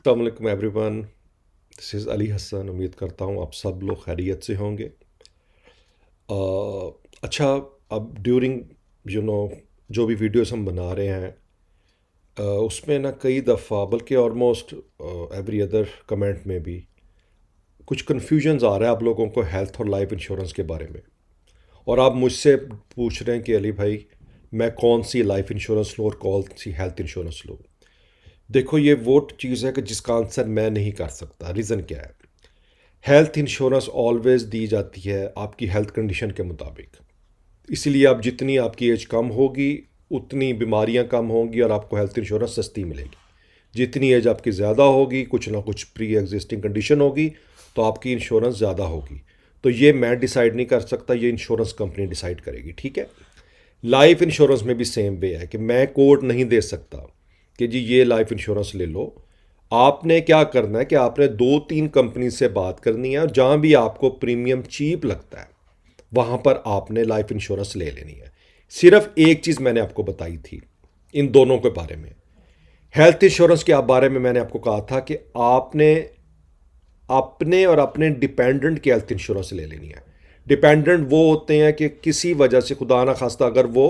अस्सलामुअलैकुम everyone. This is Ali Hasan. उम्मीद करता हूँ आप सब लोग खैरियत से होंगे। अच्छा, अब ड्यूरिंग यू नो जो भी वीडियोस हम बना रहे हैं, उसमें ना कई दफ़ा बल्कि ऑलमोस्ट एवरी अदर कमेंट में भी कुछ कन्फ्यूजन्स आ रहा है आप लोगों को हेल्थ और लाइफ इंश्योरेंस के बारे में। और आप मुझसे पूछ रहे हैं कि अली भाई, मैं कौन सी लाइफ इंश्योरेंस लूँ और कौन सी हेल्थ इंश्योरेंस लूँ। देखो, ये वो चीज़ है कि जिसका आंसर मैं नहीं कर सकता। रीज़न क्या है? हेल्थ इंश्योरेंस ऑलवेज दी जाती है आपकी हेल्थ कंडीशन के मुताबिक। इसीलिए आप जितनी आपकी एज कम होगी उतनी बीमारियां कम होंगी और आपको हेल्थ इंश्योरेंस सस्ती मिलेगी। जितनी एज आपकी ज़्यादा होगी, कुछ ना कुछ प्री एग्जिस्टिंग कंडीशन होगी, तो आपकी इंश्योरेंस ज़्यादा होगी। तो ये मैं डिसाइड नहीं कर सकता, ये इंश्योरेंस कंपनी डिसाइड करेगी। ठीक है। लाइफ इंश्योरेंस में भी सेम वे है कि मैं कोड नहीं दे सकता कि जी ये लाइफ इंश्योरेंस ले लो। आपने क्या करना है कि आपने दो तीन कंपनी से बात करनी है और जहाँ भी आपको प्रीमियम चीप लगता है वहाँ पर आपने लाइफ इंश्योरेंस ले लेनी है। सिर्फ एक चीज़ मैंने आपको बताई थी इन दोनों के बारे में। हेल्थ इंश्योरेंस के बारे में मैंने आपको कहा था कि आपने अपने और अपने डिपेंडेंट की हेल्थ इंश्योरेंस ले लेनी है। डिपेंडेंट वो होते हैं कि किसी वजह से खुदा ना खास्ता अगर वो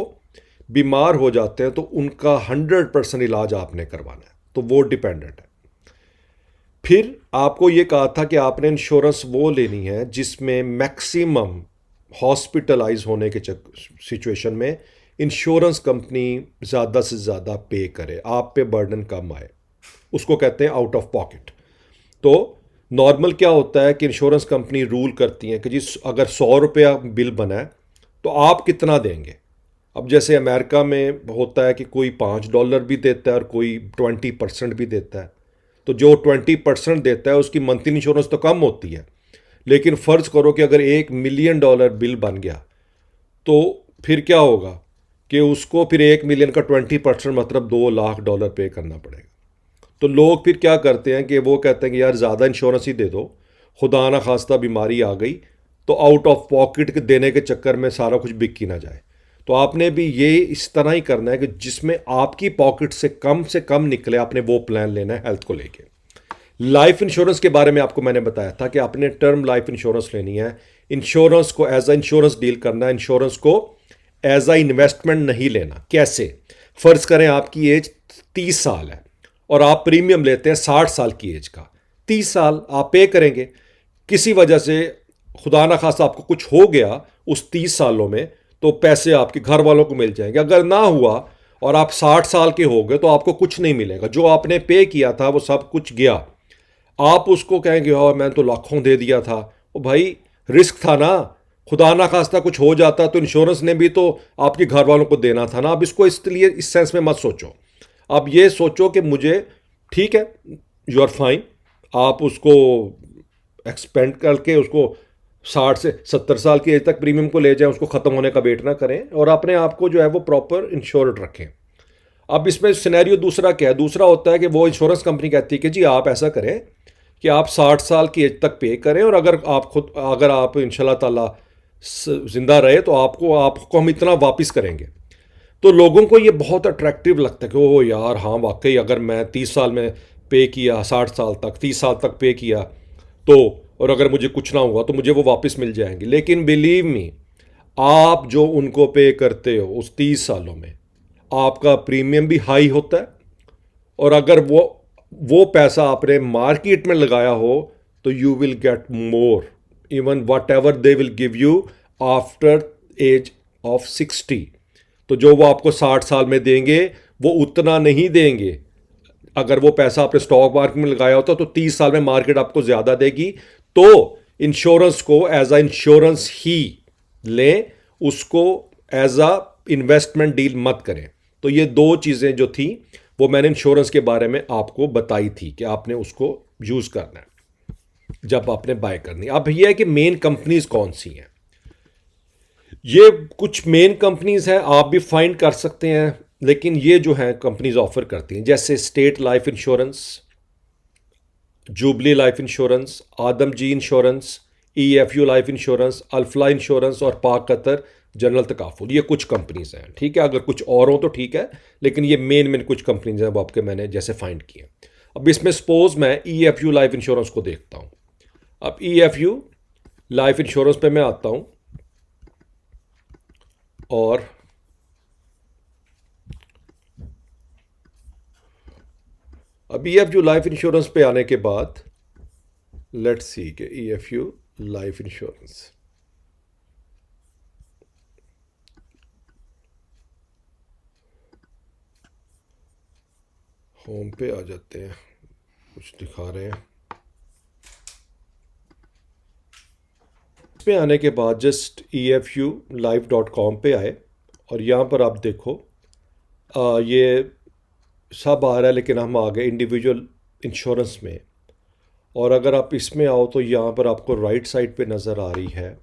बीमार हो जाते हैं तो उनका 100% इलाज आपने करवाना है, तो वो डिपेंडेंट है। फिर आपको ये कहा था कि आपने इंश्योरेंस वो लेनी है जिसमें मैक्सिमम हॉस्पिटलाइज होने के सिचुएशन में इंश्योरेंस कंपनी ज़्यादा से ज़्यादा पे करे, आप पे बर्डन कम आए। उसको कहते हैं आउट ऑफ पॉकेट। तो नॉर्मल क्या होता है कि इंश्योरेंस कंपनी रूल करती है कि जी अगर 100 रुपया बिल बना है तो आप कितना देंगे। अब जैसे अमेरिका में होता है कि कोई $5 भी देता है और कोई 20% भी देता है। तो जो 20% देता है उसकी मंथली इंश्योरेंस तो कम होती है, लेकिन फ़र्ज़ करो कि अगर $1 मिलियन बिल बन गया तो फिर क्या होगा कि उसको फिर 1 मिलियन का 20% मतलब $2 लाख पे करना पड़ेगा। तो लोग फिर क्या करते हैं कि वो कहते हैं कि यार ज़्यादा इंश्योरेंस ही दे दो, खुदा ना खास्ता बीमारी आ गई तो आउट ऑफ पॉकेट के देने के चक्कर में सारा कुछ बिक ही ना जाए। तो आपने भी ये इस तरह ही करना है कि जिसमें आपकी पॉकेट से कम निकले, आपने वो प्लान लेना है हेल्थ को लेके। लाइफ इंश्योरेंस के बारे में आपको मैंने बताया था कि आपने टर्म लाइफ इंश्योरेंस लेनी है। इंश्योरेंस को एज अ इंश्योरेंस डील करना है, इंश्योरेंस को एज अ इन्वेस्टमेंट नहीं लेना। कैसे? फर्ज करें आपकी एज 30 साल है और आप प्रीमियम लेते हैं 60 साल की एज का। 30 साल आप पे करेंगे, किसी वजह से खुदा ना खास्ता आपको कुछ हो गया उस 30 सालों में, तो पैसे आपके घर वालों को मिल जाएंगे। अगर ना हुआ और आप 60 साल के हो गए तो आपको कुछ नहीं मिलेगा, जो आपने पे किया था वो सब कुछ गया। आप उसको कहेंगे और मैंने तो लाखों दे दिया था। ओ भाई, रिस्क था ना। खुदा ना खास्ता कुछ हो जाता तो इंश्योरेंस ने भी तो आपके घर वालों को देना था ना। अब इसको इसलिए इस सेंस में मत सोचो। अब ये सोचो कि मुझे, ठीक है, यू आर फाइन, आप उसको एक्सपेंड करके उसको 60 से 70 साल की एज तक प्रीमियम को ले जाएं, उसको ख़त्म होने का वेट ना करें और अपने आप को जो है वो प्रॉपर इंश्योर्ड रखें। अब इसमें सिनेरियो दूसरा क्या है? दूसरा होता है कि वो इंश्योरेंस कंपनी कहती है कि जी आप ऐसा करें कि आप 60 साल की एज तक पे करें और अगर आप इंशाल्लाह ताला जिंदा रहे तो आपको आपको हम इतना वापस करेंगे। तो लोगों को ये बहुत अट्रैक्टिव लगता है कि ओ यार हाँ वाकई, अगर मैं 30 साल में पे किया, 60 साल तक, 30 साल तक पे किया तो, और अगर मुझे कुछ ना हुआ तो मुझे वो वापस मिल जाएंगे। लेकिन बिलीव मी, आप जो उनको पे करते हो उस 30 सालों में आपका प्रीमियम भी हाई होता है, और अगर वो पैसा आपने मार्केट में लगाया हो तो you will get more, even whatever they will give you after age of 60। तो जो वो आपको 60 साल में देंगे वो उतना नहीं देंगे। अगर वो पैसा आपने स्टॉक मार्केट में लगाया होता तो 30 साल में मार्केट आपको ज़्यादा देगी। तो इंश्योरेंस को एज अ इंश्योरेंस ही लें, उसको एज अ इन्वेस्टमेंट डील मत करें। तो ये दो चीज़ें जो थी वो मैंने इंश्योरेंस के बारे में आपको बताई थी कि आपने उसको यूज़ करना है जब आपने बाय करनी। अब यह है कि मेन कंपनीज कौन सी हैं। ये कुछ मेन कंपनीज हैं, आप भी फाइंड कर सकते हैं, लेकिन ये जो हैं कंपनीज ऑफर करती हैं, जैसे state life insurance, jubilee life insurance, Adamjee insurance, EFU life insurance, Alfalah insurance और पाक कतर जनरल तकाफुल। ये कुछ कंपनीज हैं, ठीक है। अगर कुछ और हो तो ठीक है, लेकिन ये मेन कुछ कंपनीज हैं वो आपके मैंने जैसे फाइंड किए। अब इसमें सपोज मैं EFU लाइफ इंश्योरेंस को देखता हूँ। अब EFU लाइफ इंश्योरेंस पे मैं आता हूँ और अब EFU लाइफ इंश्योरेंस पे आने के बाद लेट्स सी कि EFU लाइफ इंश्योरेंस, होम पे आ जाते हैं, कुछ दिखा रहे हैं। पे आने के बाद जस्ट EFUlife.com पे आए और यहाँ पर आप देखो ये सब आ रहा है, लेकिन हम आ गए इंडिविजुअल इंश्योरेंस में। और अगर आप इसमें आओ तो यहाँ पर आपको राइट साइड पे नज़र आ रही है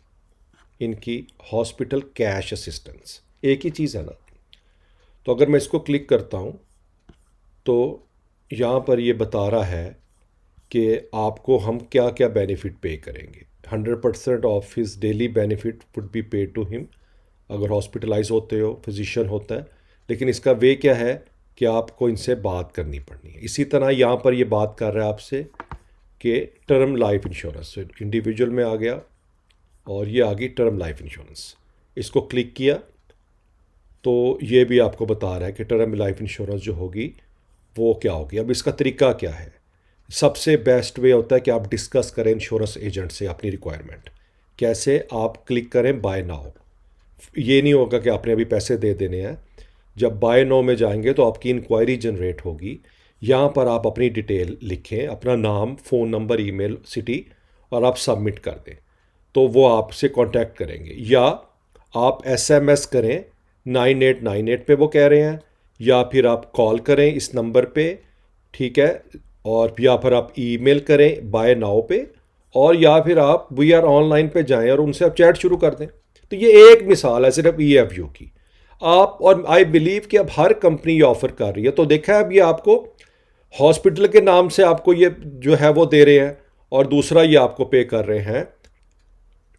इनकी हॉस्पिटल कैश असिस्टेंस, एक ही चीज़ है ना। तो अगर मैं इसको क्लिक करता हूँ तो यहाँ पर ये बता रहा है कि आपको हम क्या क्या बेनिफिट पे करेंगे। 100% of his daily benefit would be पे टू हिम अगर हॉस्पिटलाइज होते हो, फिजिशियन होता है। लेकिन इसका वे क्या है कि आपको इनसे बात करनी पड़नी है। इसी तरह यहाँ पर ये बात कर रहा है आपसे कि टर्म लाइफ इंश्योरेंस, इंडिविजुअल में आ गया और ये आ गई टर्म लाइफ इंश्योरेंस। इसको क्लिक किया तो ये भी आपको बता रहा है कि टर्म लाइफ इंश्योरेंस जो होगी वो क्या होगी। अब इसका तरीका क्या है? सबसे बेस्ट वे होता है कि आप डिस्कस करें इंश्योरेंस एजेंट से अपनी रिक्वायरमेंट। कैसे? आप क्लिक करें बाय नाउ। ये नहीं होगा कि आपने अभी पैसे दे देने हैं। जब बाय नाउ में जाएंगे तो आपकी इंक्वायरी जनरेट होगी। यहाँ पर आप अपनी डिटेल लिखें, अपना नाम, फ़ोन नंबर, ईमेल, सिटी, और आप सबमिट कर दें तो वो आपसे कांटेक्ट करेंगे। या आप SMS करें 9898 पे, वो कह रहे हैं, या फिर आप कॉल करें इस नंबर पे, ठीक है, और या फिर आप ईमेल करें बाय नाउ पे, और या फिर आप वी आर ऑनलाइन पे जाएं और उनसे आप चैट शुरू कर दें। तो ये एक मिसाल है सिर्फ EFU की। आप, और आई बिलीव कि अब हर कंपनी ये ऑफर कर रही है। तो देखा है, अब ये आपको हॉस्पिटल के नाम से आपको ये जो है वो दे रहे हैं, और दूसरा ये आपको पे कर रहे हैं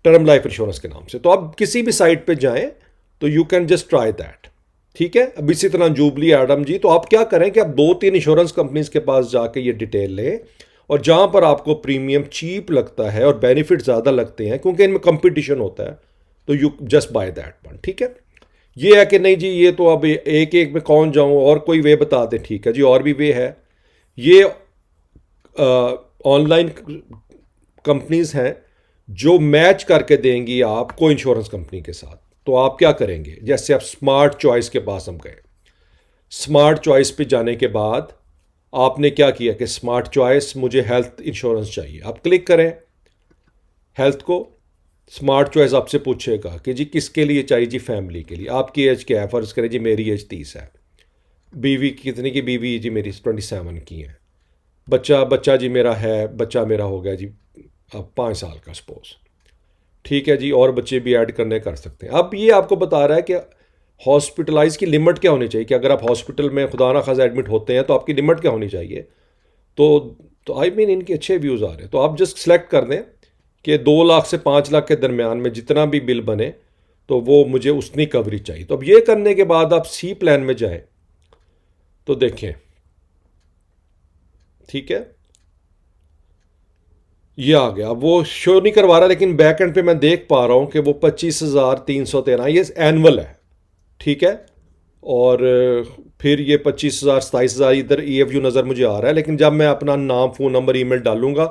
टर्म लाइफ इंश्योरेंस के नाम से। तो आप किसी भी साइट पे जाएं तो you can just try that, ठीक है। अब इसी तरह जूबली एडम जी, तो आप क्या करें कि आप 2-3 इंश्योरेंस कंपनीज के पास जाके ये डिटेल लें, और जहां पर आपको प्रीमियम चीप लगता है और बेनिफिट ज़्यादा लगते हैं, क्योंकि इनमें कंपटीशन होता है, तो you just by that one, ठीक है। ये है कि नहीं जी ये तो अब एक एक में कौन जाऊं, और कोई वे बता दें, ठीक है जी, और भी वे है। ये ऑनलाइन कंपनीज हैं जो मैच करके देंगी आपको इंश्योरेंस कंपनी के साथ। तो आप क्या करेंगे? जैसे आप स्मार्ट चॉइस के पास हम गए, स्मार्ट चॉइस पे जाने के बाद आपने क्या किया कि स्मार्ट चॉइस मुझे हेल्थ इंश्योरेंस चाहिए, आप क्लिक करें हेल्थ को। स्मार्ट चॉइस आपसे पूछेगा कि जी किसके लिए चाहिए? जी फैमिली के लिए। आपकी एज क्या है? फ़र्ज़ करें जी मेरी एज 30 है। बीवी कितनी की? बीवी जी मेरी 27 की है। बच्चा, बच्चा जी मेरा है, बच्चा मेरा हो गया जी अब 5 साल का सपोज, ठीक है जी, और बच्चे भी ऐड करने कर सकते हैं। अब ये आपको बता रहा है कि हॉस्पिटलाइज की लिमिट क्या होनी चाहिए, कि अगर आप हॉस्पिटल में खुदा ना खासा एडमिट होते हैं तो आपकी लिमिट क्या होनी चाहिए। तो आई मीन इनके अच्छे व्यूज़ आ रहे हैं। तो आप जस्ट सेलेक्ट कर दें कि 2 लाख से 5 लाख के दरमियान में जितना भी बिल बने तो वो मुझे उतनी कवरेज चाहिए। तो अब ये करने के बाद आप सी प्लान में जाएं तो देखें, ठीक है, ये आ गया। वो शो नहीं करवा रहा, लेकिन बैक एंड पे मैं देख पा रहा हूँ कि वो 25,313 ये एनुअल है, ठीक है। और फिर ये 25,000, 27,000 इधर EFU नज़र मुझे आ रहा है, लेकिन जब मैं अपना नाम, फ़ोन नंबर, ईमेल डालूंगा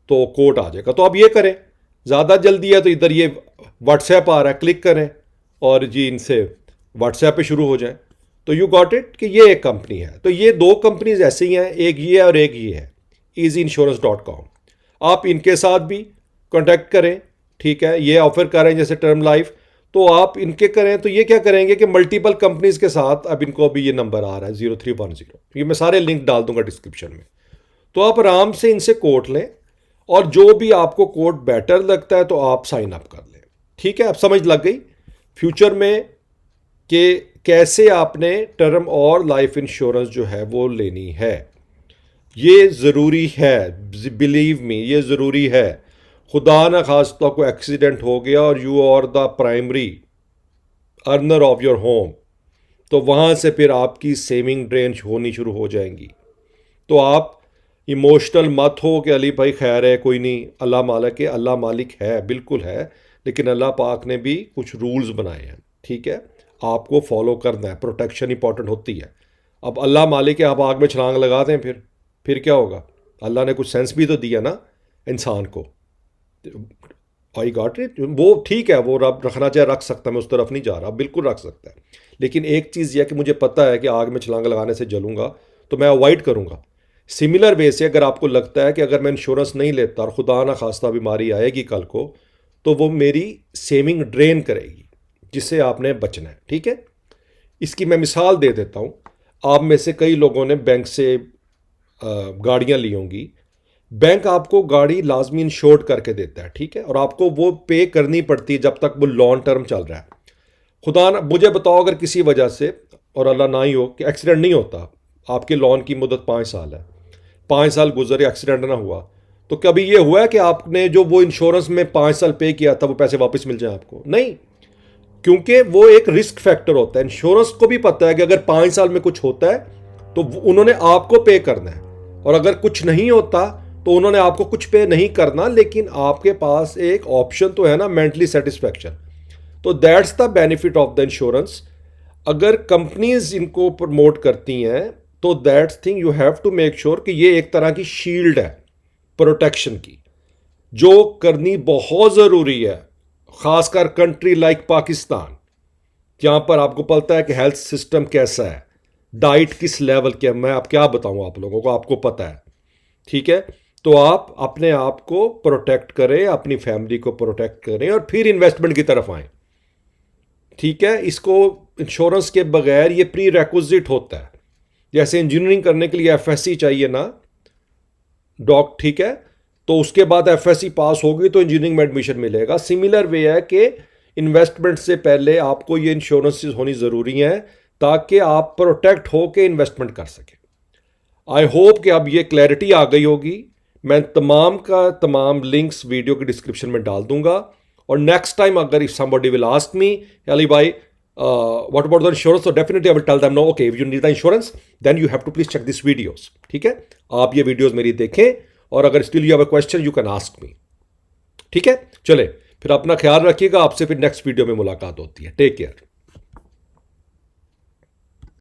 तो कोड आ जाएगा। तो अब ये करें, ज़्यादा जल्दी है तो इधर ये व्हाट्सएप आ रहा है, क्लिक करें और जी इनसे व्हाट्सएप पे शुरू हो जाए। तो यू गॉट इट कि ये एक कंपनी है। तो ये 2 कंपनीज ऐसी ही हैं, एक ये है और एक ये है, easyinsurance.com। आप इनके साथ भी कांटेक्ट करें, ठीक है। ये ऑफर कर रहे हैं जैसे टर्म लाइफ, तो आप इनके करें। तो ये क्या करेंगे कि मल्टीपल कंपनीज के साथ, अब इनको अभी ये नंबर आ रहा है 0310, ये मैं सारे लिंक डाल दूंगा डिस्क्रिप्शन में। तो आप आराम से इनसे कोट लें, और जो भी आपको कोट बेटर लगता है तो आप साइन अप कर लें, ठीक है। अब समझ लग गई फ्यूचर में कि कैसे आपने टर्म और लाइफ इंश्योरेंस जो है वो लेनी है। ये ज़रूरी है, बिलीव मी, ये ज़रूरी है। खुदा ना खास्ता को एक्सीडेंट हो गया और you are the primary owner of your home, तो वहाँ से फिर आपकी सेविंग ड्रेन होनी शुरू हो जाएंगी। तो आप इमोशनल मत हो कि अली भाई खैर है कोई नहीं, अल्लाह मालिक है, अल्लाह मालिक है बिल्कुल है, लेकिन अल्लाह पाक ने भी कुछ रूल्स बनाए हैं, ठीक है, आपको फॉलो करना है, प्रोटेक्शन इंपॉर्टेंट होती है। अब अल्लाह मालिक है, आप आग में छलांग लगा दें, फिर क्या होगा? अल्लाह ने कुछ सेंस भी तो दिया ना इंसान को। I got it. वो ठीक है, वो रब रखना चाहे रख सकता है, मैं उस तरफ नहीं जा रहा, बिल्कुल रख सकता है, लेकिन एक चीज़ यह कि मुझे पता है कि आग में छलांग लगाने से जलूंगा, तो मैं अवॉइड करूंगा। सिमिलर वे से अगर आपको लगता है कि अगर मैं इंश्योरेंस नहीं लेता और खुदा ना खास्ता बीमारी आएगी कल को, तो वो मेरी सेविंग ड्रेन करेगी, जिससे आपने बचना है, ठीक है। इसकी मैं मिसाल दे देता हूँ। आप में से कई लोगों ने बैंक से गाड़ियाँ ली होंगी। बैंक आपको गाड़ी लाजमी इंश्योर्ड करके देता है, ठीक है, और आपको वो पे करनी पड़ती है जब तक वो लॉन्ग टर्म चल रहा है। खुदा ना मुझे बताओ, अगर किसी वजह से, और अल्लाह ना ही हो कि एक्सीडेंट नहीं होता, आपके लोन की मुद्दत 5 साल है, 5 साल गुजरे, एक्सीडेंट ना हुआ, तो कभी ये हुआ है कि आपने जो वो इंश्योरेंस में 5 साल पे किया था वो पैसे वापस मिल जाए आपको? नहीं, क्योंकि वो एक रिस्क फैक्टर होता है। इंश्योरेंस को भी पता है कि अगर 5 साल में कुछ होता है तो उन्होंने आपको पे करना है, और अगर कुछ नहीं होता तो उन्होंने आपको कुछ पे नहीं करना, लेकिन आपके पास एक ऑप्शन तो है ना, मेंटली सेटिस्फैक्शन। तो that's the benefit of the insurance. अगर कंपनीज इनको प्रमोट करती हैं तो that's thing you have to make sure कि ये एक तरह की शील्ड है प्रोटेक्शन की, जो करनी बहुत ज़रूरी है, ख़ासकर कंट्री लाइक पाकिस्तान, जहाँ पर आपको पता है कि हेल्थ सिस्टम कैसा है, डाइट किस लेवल के है, मैं अब क्या बताऊँ आप लोगों को, आपको पता है, ठीक है। तो आप अपने आप को प्रोटेक्ट करें, अपनी फैमिली को प्रोटेक्ट करें, और फिर इन्वेस्टमेंट की तरफ आएँ, ठीक है। इसको इंश्योरेंस के बगैर ये प्री रेक्विजिट होता है। जैसे इंजीनियरिंग करने के लिए एफएससी चाहिए ना ठीक है, तो उसके बाद एफएससी पास होगी तो इंजीनियरिंग में एडमिशन मिलेगा। सिमिलर वे है कि इन्वेस्टमेंट से पहले आपको ये इंश्योरेंस होनी ज़रूरी है, ताकि आप प्रोटेक्ट होकर इन्वेस्टमेंट कर सकें। आई होप कि अब ये क्लैरिटी आ गई होगी। मैं तमाम का तमाम लिंक्स वीडियो के डिस्क्रिप्शन में डाल दूंगा, और नेक्स्ट टाइम अगर if somebody will ask me, Ali भाई व्हाट अबाउट द इंश्योरेंस, तो definitely I will tell them no, okay if you need the insurance then you have to please check this videos, ठीक है। आप ये videos मेरी देखें, और अगर still you have a question you can ask me, ठीक है। चले, फिर अपना ख्याल रखिएगा, आपसे फिर नेक्स्ट वीडियो में मुलाकात होती है। Take care.